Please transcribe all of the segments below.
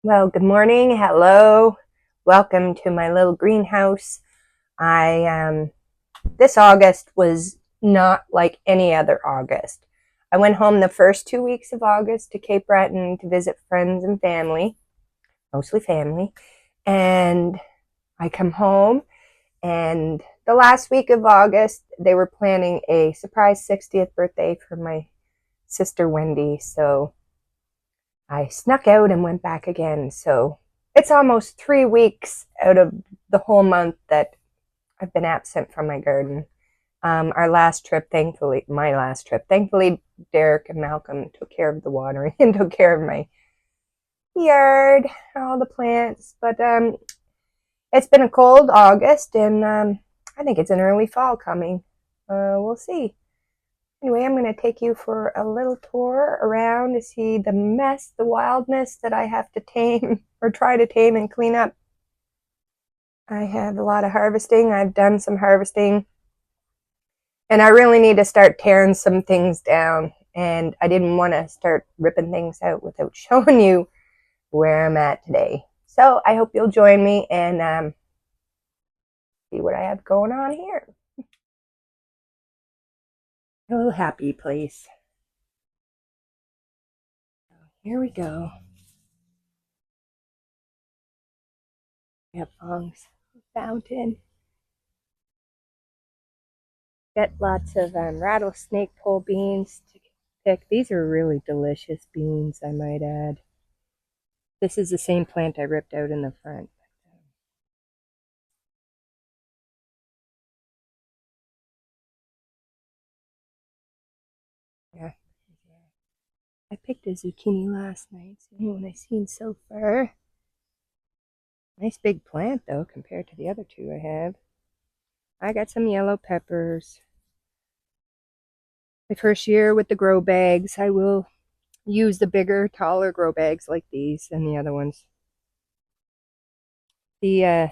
Well, good morning. Hello. Welcome to my little greenhouse. I This August was not like any other August. I went home the first 2 weeks of August to Cape Breton to visit friends and family, mostly family. And I come home, and the last week of August, they were planning a surprise 60th birthday for my sister Wendy. So I snuck out and went back again. So it's almost 3 weeks out of the whole month that I've been absent from my garden. Our last trip, thankfully, my last trip, thankfully, Derek and Malcolm took care of the watering and took care of my yard, all the plants. But it's been a cold August, and I think it's an early fall coming. We'll see. Anyway, I'm going to take you for a little tour around to see the mess, the wildness that I have to tame or try to tame and clean up. I have a lot of harvesting. I've done some harvesting, and I really need to start tearing some things down. And I didn't want to start ripping things out without showing you where I'm at today. So I hope you'll join me and see what I have going on here. A little happy place. Here we go. We have Fong's fountain. Got lots of rattlesnake pole beans to pick. These are really delicious beans, I might add. This is the same plant I ripped out in the front. Yeah. I picked a zucchini last night, so what I've seen so far. Nice big plant, though, compared to the other two I have. I got some yellow peppers. My first year with the grow bags, I will use the bigger, taller grow bags like these and the other ones. The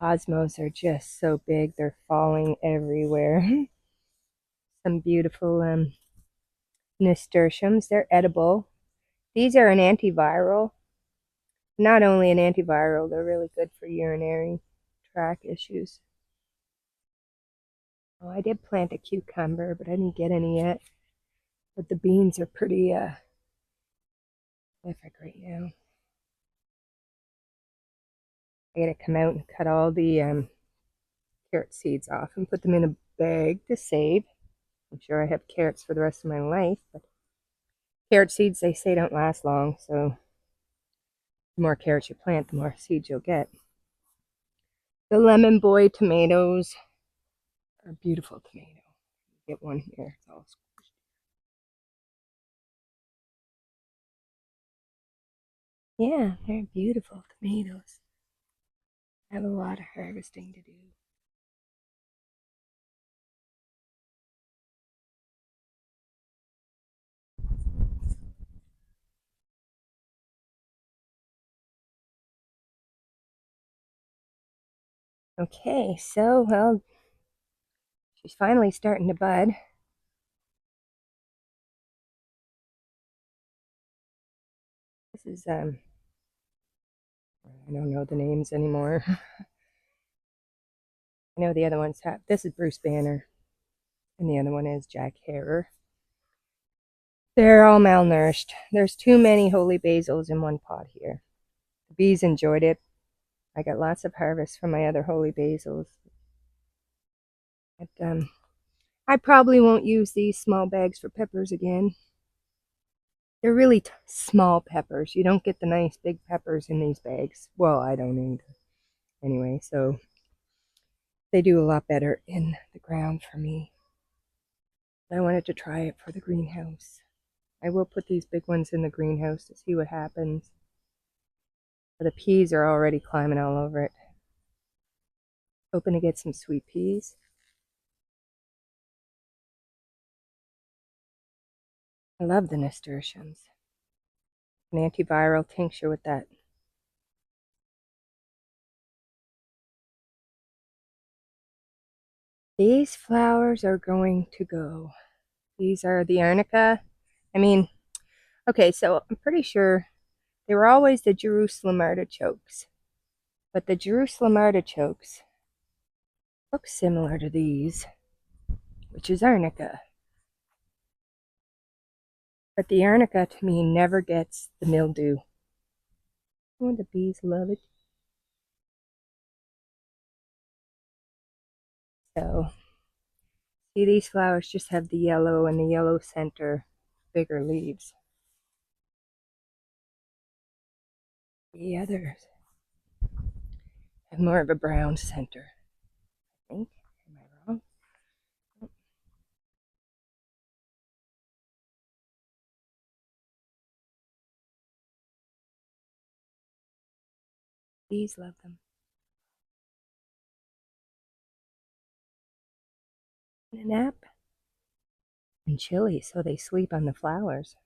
osmos are just so big, they're falling everywhere. Some beautiful nasturtiums. They're edible. These are an antiviral. Not only an antiviral, they're really good for urinary tract issues. Oh, I did plant a cucumber, but I didn't get any yet. But the beans are pretty terrific right now. I gotta come out and cut all the carrot seeds off and put them in a bag to save. I'm sure I have carrots for the rest of my life, but carrot seeds, they say, don't last long, so the more carrots you plant, the more seeds you'll get. The Lemon Boy tomatoes are beautiful tomatoes. Get one here. It's all squished. Yeah, they're beautiful tomatoes. I have a lot of harvesting to do. Okay, so, well, she's finally starting to bud. This is, I don't know the names anymore. I know the other ones have, this is Bruce Banner, and the other one is Jack Herer. They're all malnourished. There's too many holy basils in one pot here. The bees enjoyed it. I got lots of harvest from my other holy basils. But I probably won't use these small bags for peppers again. They're really small peppers. You don't get the nice big peppers in these bags. Well, I don't either. Anyway, so they do a lot better in the ground for me. I wanted to try it for the greenhouse. I will put these big ones in the greenhouse to see what happens. But the peas are already climbing all over it. Hoping to get some sweet peas. I love the nasturtiums. An antiviral tincture with that. These flowers are going to go. These are the arnica. I mean, okay, so I'm pretty sure They were always the Jerusalem artichokes. But the Jerusalem artichokes look similar to these, which is arnica. But the arnica to me never gets the mildew. Oh, the bees love it. So, see, these flowers just have the yellow and the yellow center, bigger leaves. The others have more of a brown center, I think. Am I wrong? Bees love them. And a nap and chilly, so they sleep on the flowers.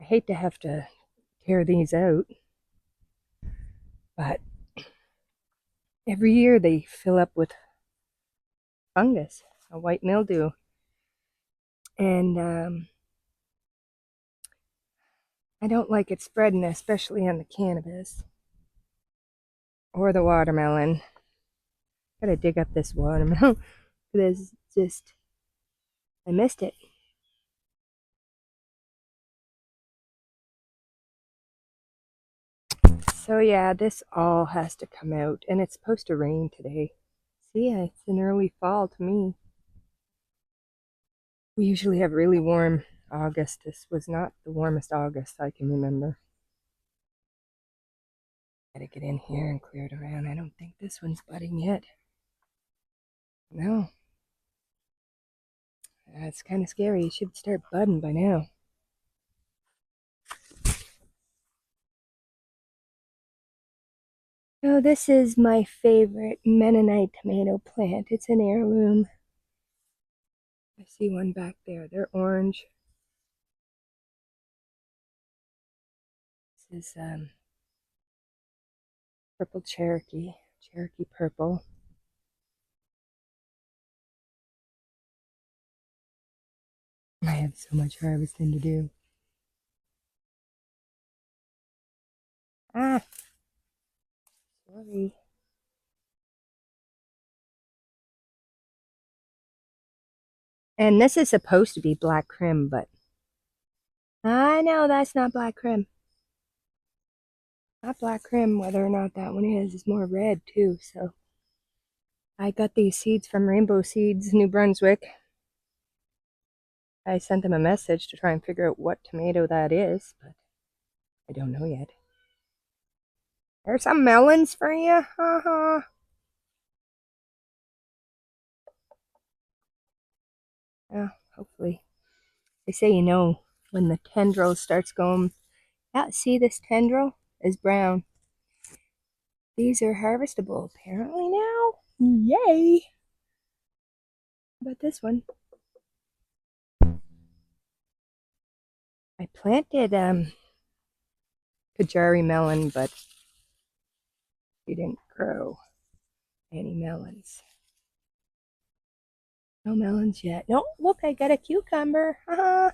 I hate to have to tear these out, but every year they fill up with fungus, a white mildew. And I don't like it spreading, especially on the cannabis or the watermelon. Gotta dig up this watermelon. This just, I missed it. So yeah, this all has to come out, and it's supposed to rain today. See, it's an early fall to me. We usually have really warm August. This was not the warmest August I can remember. Gotta get in here and clear it around. I don't think this one's budding yet. No. It's kind of scary. It should start budding by now. Oh, this is my favorite Mennonite tomato plant. It's an heirloom. I see one back there. They're orange. This is purple Cherokee purple. I have so much harvesting to do. Ah, sorry. And this is supposed to be black Krim, but I know that's not black Krim. Not black Krim, whether or not that one is more red too. So I got these seeds from Rainbow Seeds, New Brunswick. I sent them a message to try and figure out what tomato that is, but I don't know yet. There's some melons for you. Haha. Yeah, hopefully. They say when the tendril starts going. Yeah, see, this tendril is brown. These are harvestable apparently now. Yay! How about this one? I planted Kajari melon, but she didn't grow any melons. No melons yet. No, look, I got a cucumber. Haha.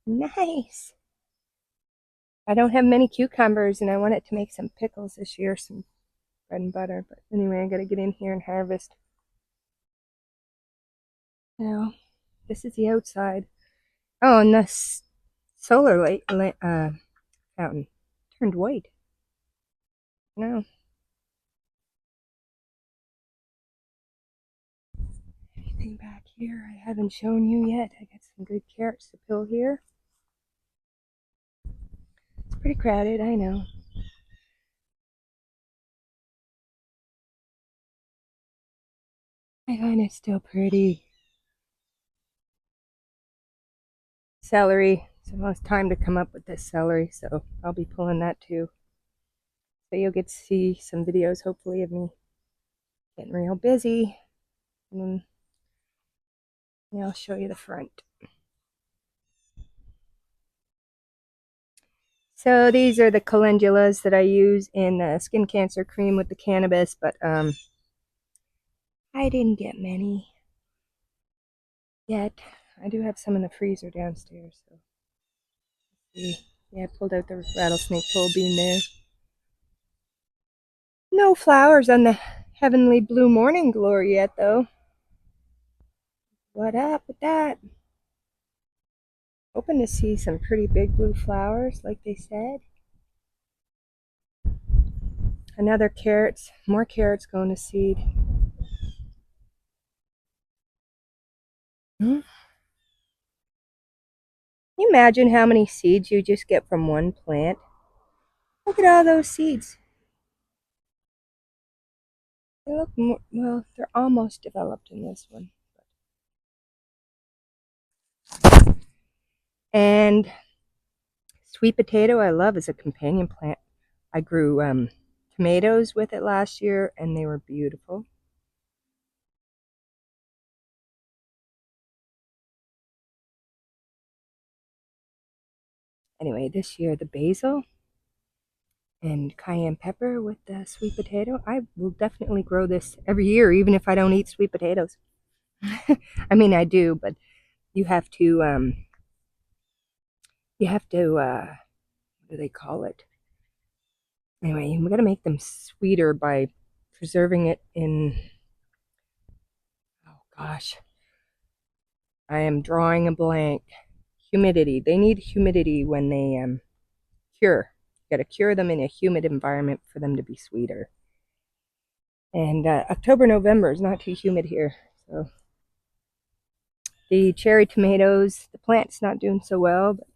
Nice. I don't have many cucumbers, and I wanted to make some pickles this year, some bread and butter. But anyway, I got to get in here and harvest. Now, this is the outside. Oh, and the solar light fountain turned white. No. Anything back here I haven't shown you yet? I got some good carrots to peel here. It's pretty crowded, I know. I find it still pretty. Celery. So it's time to come up with this celery, so I'll be pulling that too. So you'll get to see some videos, hopefully, of me getting real busy. And then I'll show you the front. So these are the calendulas that I use in the skin cancer cream with the cannabis, but I didn't get many yet. I do have some in the freezer downstairs, so see. Yeah, I pulled out the rattlesnake pole bean there. No flowers on the heavenly blue morning glory yet, though. What up with that? Hoping to see some pretty big blue flowers, like they said. Another carrots, more carrots going to seed. Can you imagine how many seeds you just get from one plant? Look at all those seeds. They look more, well, they're almost developed in this one. And sweet potato I love as a companion plant. I grew tomatoes with it last year and they were beautiful. Anyway, this year the basil and cayenne pepper with the sweet potato. I will definitely grow this every year, even if I don't eat sweet potatoes. I mean, I do, but you have to, what do they call it? Anyway, you got to make them sweeter by preserving it in, oh gosh, I am drawing a blank. Humidity. They need humidity when they cure. You got to cure them in a humid environment for them to be sweeter. And October, November is not too humid here, so the cherry tomatoes, the plant's not doing so well, but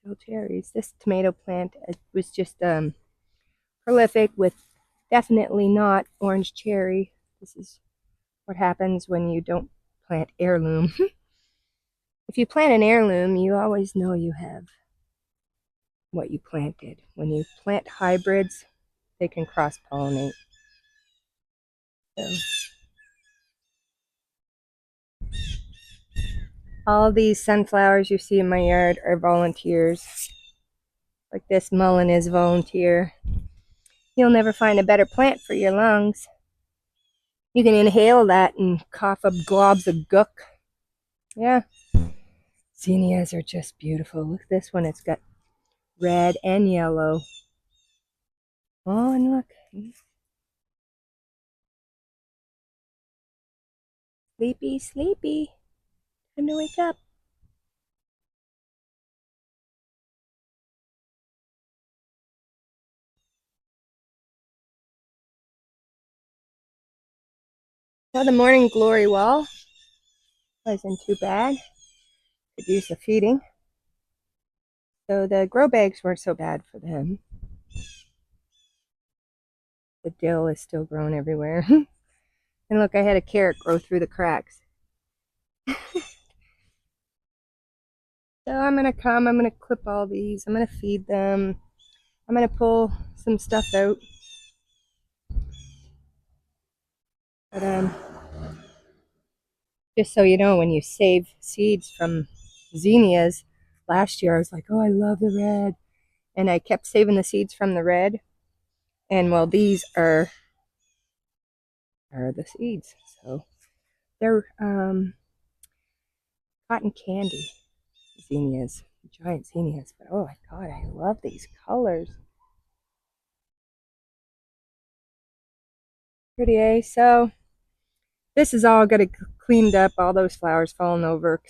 still cherries. This tomato plant was just prolific with definitely not orange cherry. This is what happens when you don't plant heirloom. If you plant an heirloom, you always know you have what you planted. When you plant hybrids, they can cross-pollinate. So, all these sunflowers you see in my yard are volunteers. Like this mullein is volunteer. You'll never find a better plant for your lungs. You can inhale that and cough up globs of gook. Yeah. Zinnias are just beautiful. Look at this one. It's got red and yellow. Oh, and look. Sleepy, sleepy. Time to wake up. So the morning glory wall wasn't too bad. Could use the feeding. So the grow bags weren't so bad for them. The dill is still growing everywhere. And look, I had a carrot grow through the cracks. So I'm going to clip all these. I'm going to feed them. I'm going to pull some stuff out. But just so you know, when you save seeds from zinnias, last year I was like, oh, I love the red. And I kept saving the seeds from the red. And well, these are the seeds. So they're cotton candy zinnias, giant zinnias. But oh my God, I love these colors. Pretty, eh? So this is all got to cleaned up, all those flowers falling over.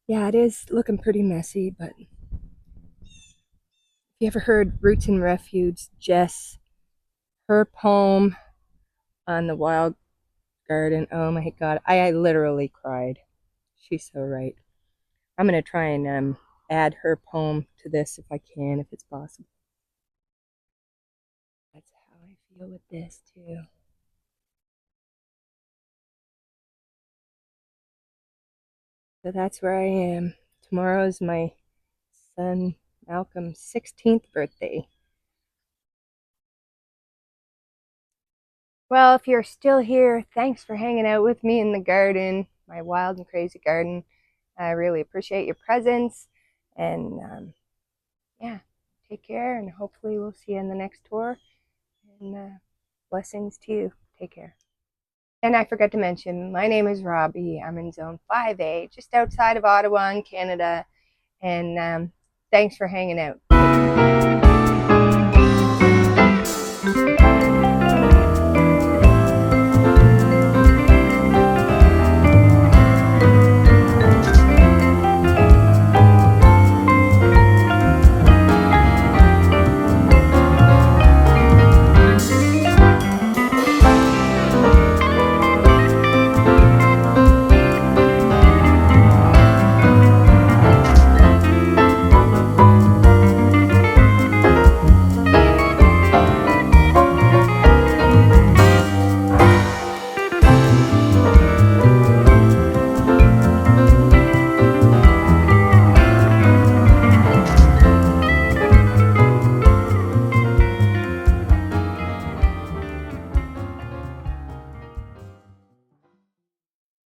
Yeah, it is looking pretty messy, but if you ever heard Roots and Refuge, Jess, her poem on the wild garden, oh my God, I literally cried. She's so right. I'm going to try and add her poem to this if I can, if it's possible. That's how I feel with this too. So that's where I am. Tomorrow's my son Malcolm's 16th birthday. Well, if you're still here, thanks for hanging out with me in the garden, my wild and crazy garden. I really appreciate your presence. And yeah, take care, and hopefully we'll see you in the next tour. And blessings to you. Take care. And I forgot to mention, my name is Robbie. I'm in Zone 5A, just outside of Ottawa in Canada. And thanks for hanging out.